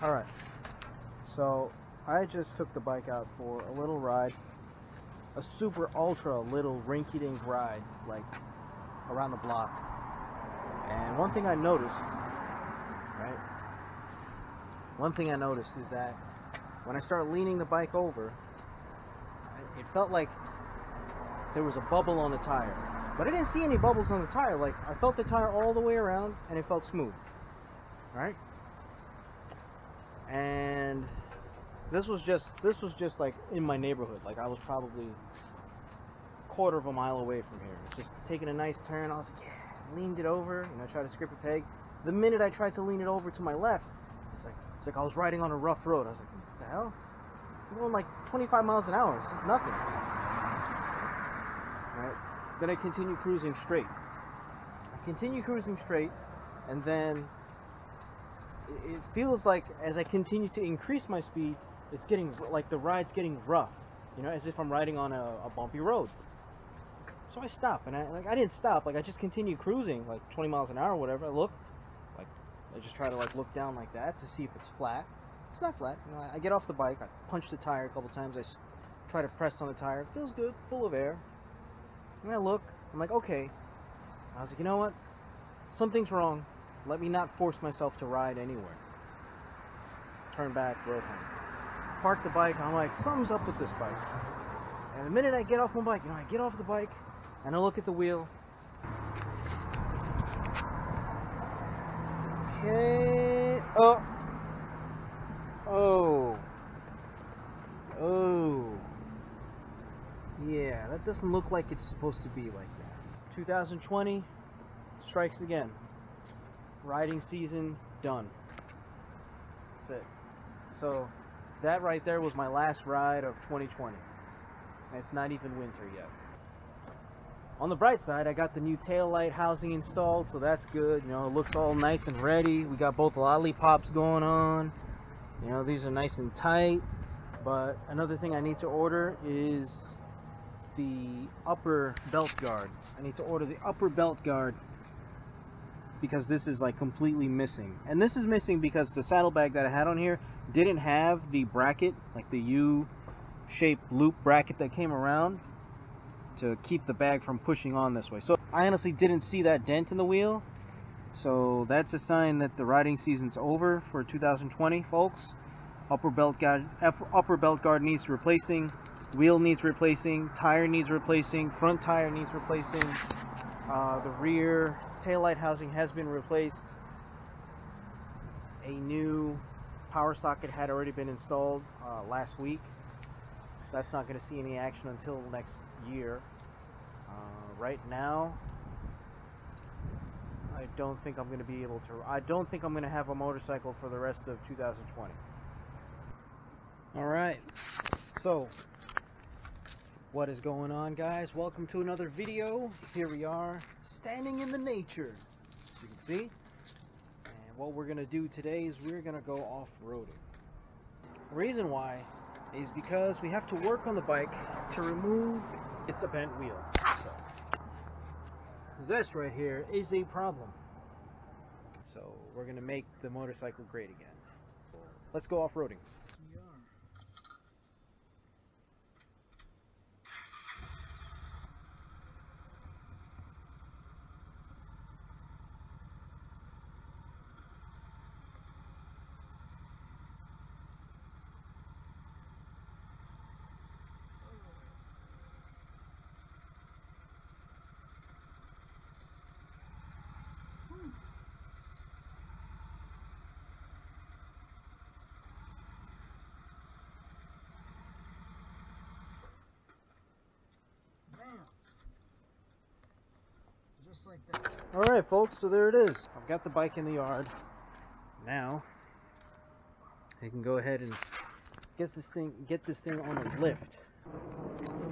Alright, so I just took the bike out for a little ride, a super ultra little rinky-dink ride, like around the block. And one thing I noticed, is that when I started leaning the bike over, it felt like there was a bubble on the tire. But I didn't see any bubbles on the tire. Like, I felt the tire all the way around and it felt smooth. Right? And this was just like in my neighborhood. Like, I was probably a quarter of a mile away from here. Just taking a nice turn. I was like, yeah, leaned it over, you know, tried to scrape a peg. The minute I tried to lean it over to my left, it's like I was riding on a rough road. I was like, what the hell? I'm going like 25 miles an hour. This is nothing. Right? Then I continue cruising straight. And then it feels like as I continue to increase my speed, it's getting like the ride's getting rough, you know, as if I'm riding on a bumpy road. So I stop, and I didn't stop, like I just continue cruising like 20 miles an hour or whatever. I look, like I just try to like look down like that to see if it's flat. It's not flat. You know, I get off the bike, I punch the tire a couple times, I try to press on the tire. It feels good, full of air. And I look, I'm like, okay. I was like, you know what? Something's wrong. Let me not force myself to ride anywhere. Turn back, road home. Park the bike, I'm like, something's up with this bike. And the minute I get off my bike, you know, I get off the bike, and I look at the wheel. Okay. Oh. Yeah, that doesn't look like it's supposed to be like that. 2020 strikes again. Riding season done. That's it. So that right there was my last ride of 2020. And it's not even winter yet. On the bright side, I got the new taillight housing installed, so that's good. You know, it looks all nice and ready. We got both lollipops going on. You know, these are nice and tight. But another thing I need to order is the upper belt guard. I need to order the upper belt guard because this is like completely missing. And this is missing because the saddlebag that I had on here didn't have the bracket, like the U-shaped loop bracket that came around to keep the bag from pushing on this way. So I honestly didn't see that dent in the wheel. So that's a sign that the riding season's over for 2020, folks. Upper belt guard needs replacing. Wheel needs replacing, tire needs replacing, front tire needs replacing, the rear taillight housing has been replaced, a new power socket had already been installed last week. That's not going to see any action until next year. Right now, I don't think I'm going to be able to, I don't think I'm going to have a motorcycle for the rest of 2020. Alright, so what is going on, guys? Welcome to another video. Here we are, standing in the nature, as you can see. And what we're going to do today is we're going to go off-roading. The reason why is because we have to work on the bike to remove its bent wheel. So, this right here is a problem. So we're going to make the motorcycle great again. Let's go off-roading. Just like that. Alright folks, so there it is. I've got the bike in the yard. Now I can go ahead and get this thing on a lift.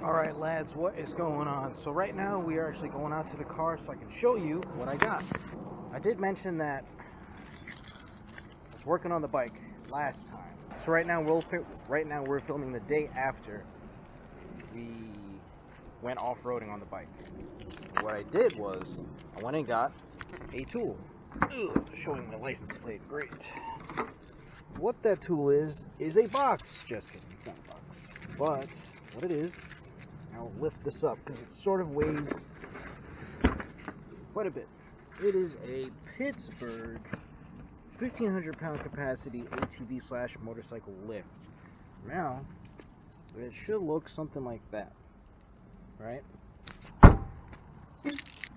Alright lads, what is going on? So right now we are actually going out to the car so I can show you what I got. I did mention that I was working on the bike last time. So right now we're filming the day after we went off-roading on the bike. What I did was I went and got a tool. Ugh, showing my license plate, great. what that tool is a box. Just kidding, it's not a box. But what it is, I'll lift this up because it sort of weighs quite a bit. It is a Pittsburgh 1,500 pound capacity ATV / motorcycle lift. Now, it should look something like that, right?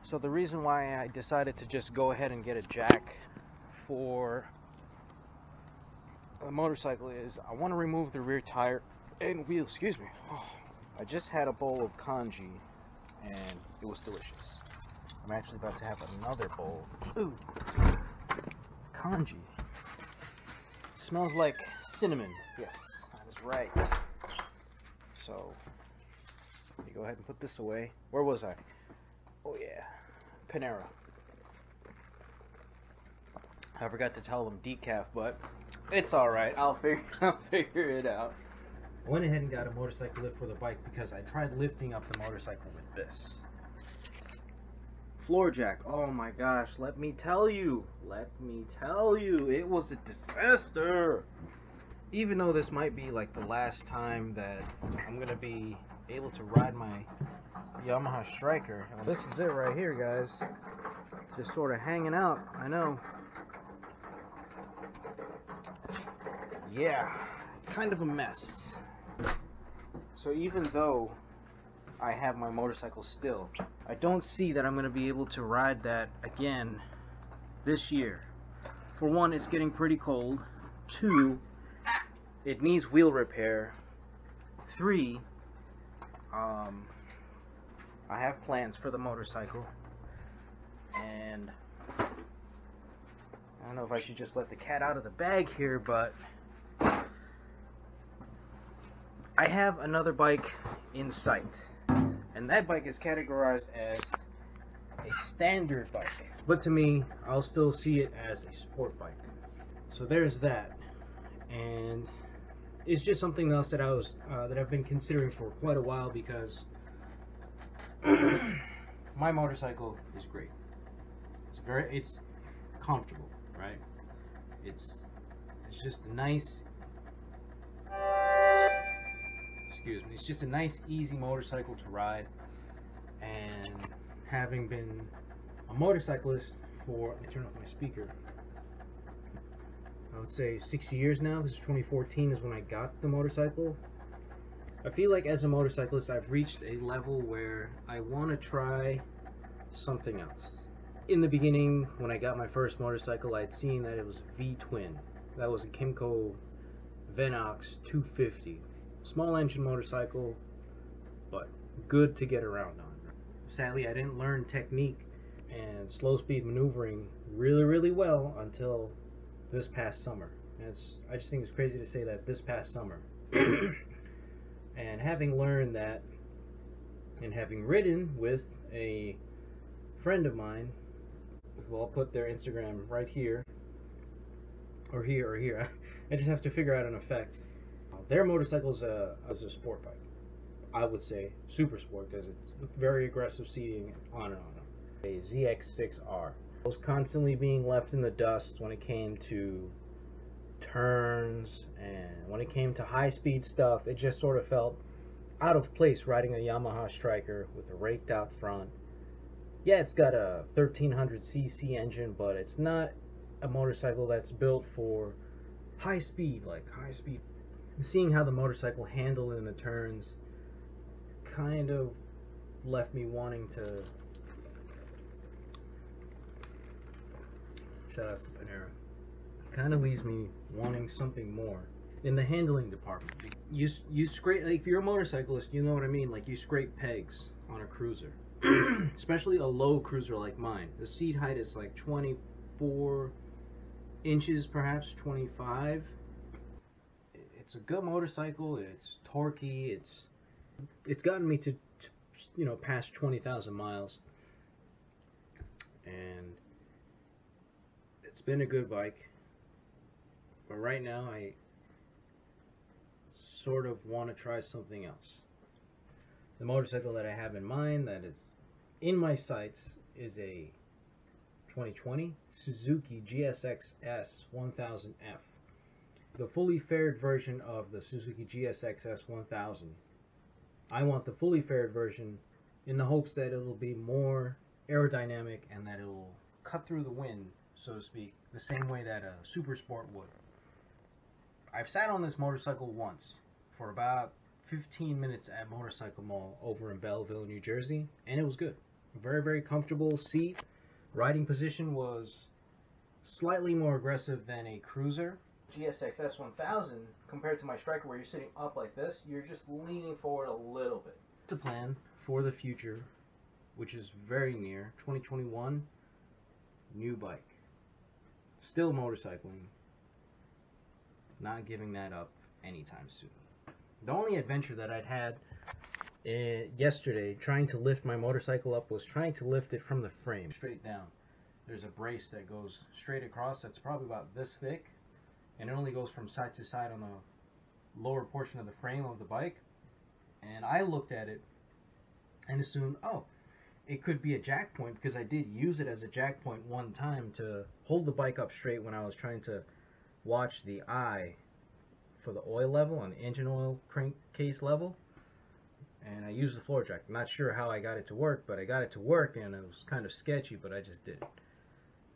So the reason why I decided to just go ahead and get a jack for a motorcycle is I want to remove the rear tire and wheel. Excuse me. Oh, I just had a bowl of congee and it was delicious. I'm actually about to have another bowl. Ooh, congee. Smells like cinnamon. Yes, that is right. So, let me go ahead and put this away. Where was I? Oh yeah, Panera. I forgot to tell them decaf, but it's alright. I'll figure it out. I went ahead and got a motorcycle lift for the bike because I tried lifting up the motorcycle with this. Floor jack. Oh my gosh, let me tell you, it was a disaster. Even though this might be like the last time that I'm gonna be able to ride my Yamaha Stryker. This is it right here, guys. Just sort of hanging out, I know. Yeah, kind of a mess. So even though I have my motorcycle still, I don't see that I'm going to be able to ride that again this year. For one, it's getting pretty cold. 2, it needs wheel repair. 3, I have plans for the motorcycle. And I don't know if I should just let the cat out of the bag here, but I have another bike in sight. And that bike is categorized as a standard bike. But to me, I'll still see it as a sport bike. So there's that. And it's just something else that I've been considering for quite a while because my motorcycle is great. It's comfortable, right? It's just a nice, it's just a nice, easy motorcycle to ride. And having been a motorcyclist for, let me turn off my speaker, I would say 6 years now. This is 2014 is when I got the motorcycle. I feel like as a motorcyclist I've reached a level where I want to try something else. In the beginning, when I got my first motorcycle, I'd seen that it was a V-twin. That was a Kymco Venox 250. Small engine motorcycle, but good to get around on. Sadly, I didn't learn technique and slow speed maneuvering really well until this past summer. And I just think it's crazy to say that this past summer. And having learned that, and having ridden with a friend of mine, who I'll put their Instagram right here, or here, or here. I just have to figure out an effect. Their motorcycle is a sport bike. I would say super sport because it's very aggressive seating, on and on. A ZX6R. I was constantly being left in the dust when it came to turns, and when it came to high-speed stuff, it just sort of felt out of place riding a Yamaha Stryker with a raked out front. Yeah, it's got a 1300cc engine, but it's not a motorcycle that's built for high speed, Seeing how the motorcycle handled in the turns kind of left me wanting to... Shout out to Panera. Kind of leaves me wanting something more in the handling department. You scrape, like, if you're a motorcyclist, you know what I mean. Like, you scrape pegs on a cruiser, especially a low cruiser like mine. The seat height is like 24 inches, perhaps 25. It's a good motorcycle. It's torquey. It's gotten me to past 20,000 miles, and it's been a good bike. But right now, I sort of want to try something else. The motorcycle that I have in mind, that is in my sights, is a 2020 Suzuki GSX-S 1000F. The fully faired version of the Suzuki GSX-S 1000. I want the fully faired version in the hopes that it'll be more aerodynamic and that it'll cut through the wind, so to speak, the same way that a Super Sport would. I've sat on this motorcycle once for about 15 minutes at Motorcycle Mall over in Belleville, New Jersey, and it was good. Very, very comfortable seat. Riding position was slightly more aggressive than a cruiser. GSX-S 1000, compared to my Stryker where you're sitting up like this, you're just leaning forward a little bit. It's a plan for the future, which is very near, 2021, new bike. Still motorcycling, not giving that up anytime soon. The only adventure that I'd had yesterday trying to lift my motorcycle up was trying to lift it from the frame straight down. There's a brace that goes straight across that's probably about this thick, and it only goes from side to side on the lower portion of the frame of the bike. And I looked at it and assumed, oh, it could be a jack point, because I did use it as a jack point one time to hold the bike up straight when I was trying to watch the eye for the oil level on the engine oil crankcase level. And I used the floor jack. I'm not sure how I got it to work, but I got it to work, and it was kind of sketchy, but I just did it.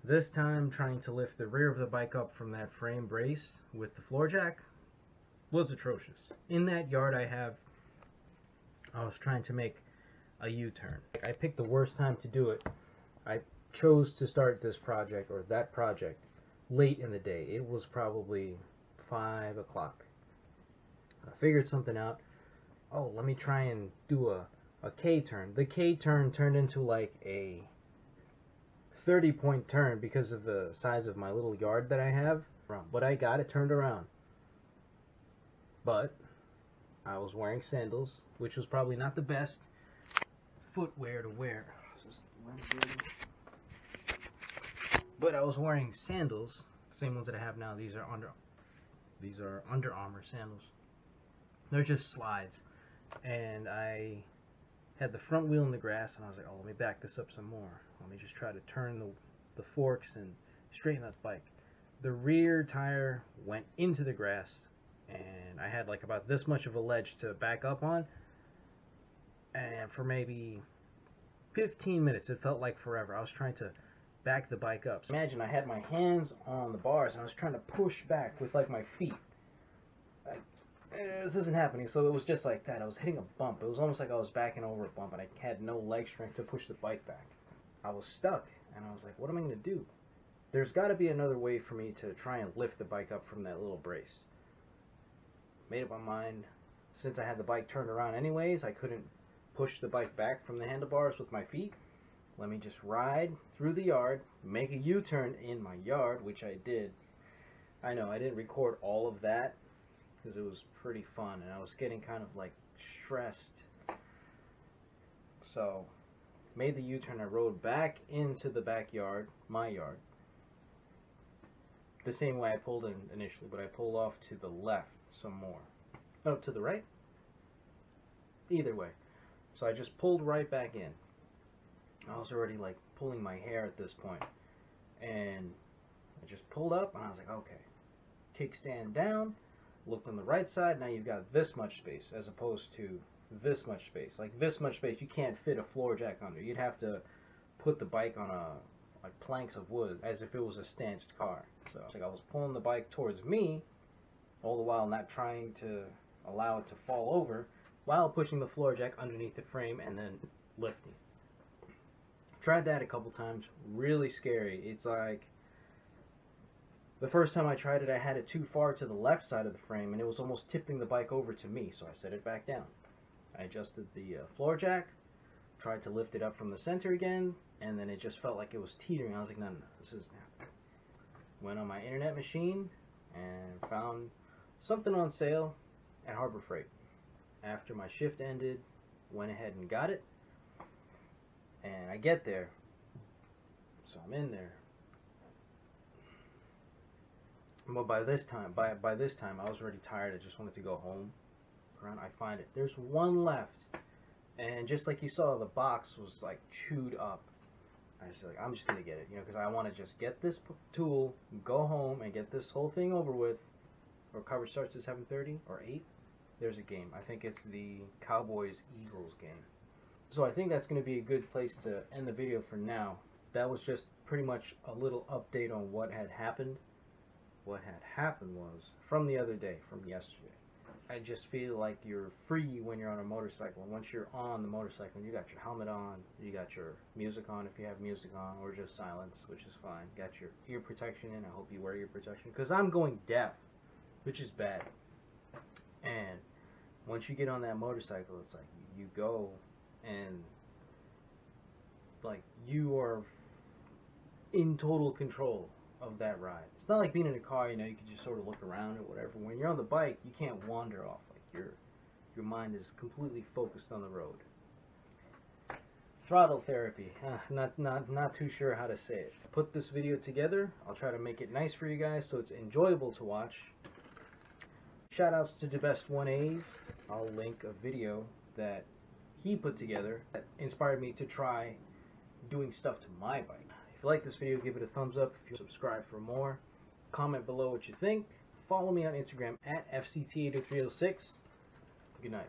This time, trying to lift the rear of the bike up from that frame brace with the floor jack was atrocious. In that yard I was trying to make a U-turn. I picked the worst time to do it. I chose to start this project, or that project, late in the day. It was probably 5 o'clock. I figured something out. Oh, let me try and do a K-turn. The K-turn turned into like a 30-point turn because of the size of my little yard that I have. But I got it turned around. But I was wearing sandals, which was probably not the best footwear to wear. But I was wearing sandals, same ones that I have now. These are Under Armour sandals. They're just slides. And I had the front wheel in the grass, and I was like, oh, let me back this up some more. Let me just try to turn the forks and straighten that bike. The rear tire went into the grass, and I had like about this much of a ledge to back up on. And for maybe 15 minutes, it felt like forever. I was trying to back the bike up. So imagine I had my hands on the bars, and I was trying to push back with like my feet. This isn't happening, so it was just like that. I was hitting a bump. It was almost like I was backing over a bump, and I had no leg strength to push the bike back. I was stuck, and I was like, what am I going to do? There's got to be another way for me to try and lift the bike up from that little brace. Made up my mind. Since I had the bike turned around anyways, I couldn't push the bike back from the handlebars with my feet. Let me just ride through the yard, make a U-turn in my yard, which I did. I know, I didn't record all of that, because it was pretty fun, and I was getting kind of like stressed. So, made the U-turn. I rode back into the backyard, my yard, the same way I pulled in initially, but I pulled off to the left some more. No, to the right? Either way. So I just pulled right back in. I was already like pulling my hair at this point, and I just pulled up, and I was like, okay, kickstand down. Looked on the right side, now you've got this much space as opposed to this much space. Like this much space, you can't fit a floor jack under. You'd have to put the bike on like planks of wood as if it was a stanced car. So it's like I was pulling the bike towards me, all the while not trying to allow it to fall over, while pushing the floor jack underneath the frame and then lifting. Tried that a couple times, really scary. It's like, the first time I tried it, I had it too far to the left side of the frame, and it was almost tipping the bike over to me, so I set it back down. I adjusted the floor jack, tried to lift it up from the center again, and then it just felt like it was teetering. I was like, no, this isn't happening. Went on my internet machine and found something on sale at Harbor Freight. After my shift ended, went ahead and got it, and I get there, so I'm in there. But by this time I was already tired. I just wanted to go home. I find it. There's one left, and just like you saw, the box was like chewed up. I was like, I'm just gonna get it, you know, because I want to just get this tool, go home, and get this whole thing over with. or coverage starts at 7:30 or 8, there's a game. I think it's the Cowboys-Eagles game. So I think that's going to be a good place to end the video for now. That was just pretty much a little update on what had happened. What had happened was, from the other day, from yesterday, I just feel like you're free when you're on a motorcycle. And once you're on the motorcycle, you got your helmet on, you got your music on if you have music on, or just silence, which is fine. Got your ear protection in. I hope you wear your protection, because I'm going deaf, which is bad. And once you get on that motorcycle, it's like you go and like you are in total control of that ride. It's not like being in a car, you know, you can just sort of look around or whatever. When you're on the bike, you can't wander off. Like your mind is completely focused on the road. Throttle therapy. Not too sure how to say it. Put this video together. I'll try to make it nice for you guys so it's enjoyable to watch. Shoutouts to the best 1As. I'll link a video that he put together that inspired me to try doing stuff to my bike. If you like this video, give it a thumbs up. If you subscribe for more, comment below what you think. Follow me on Instagram at FCT80306. Good night.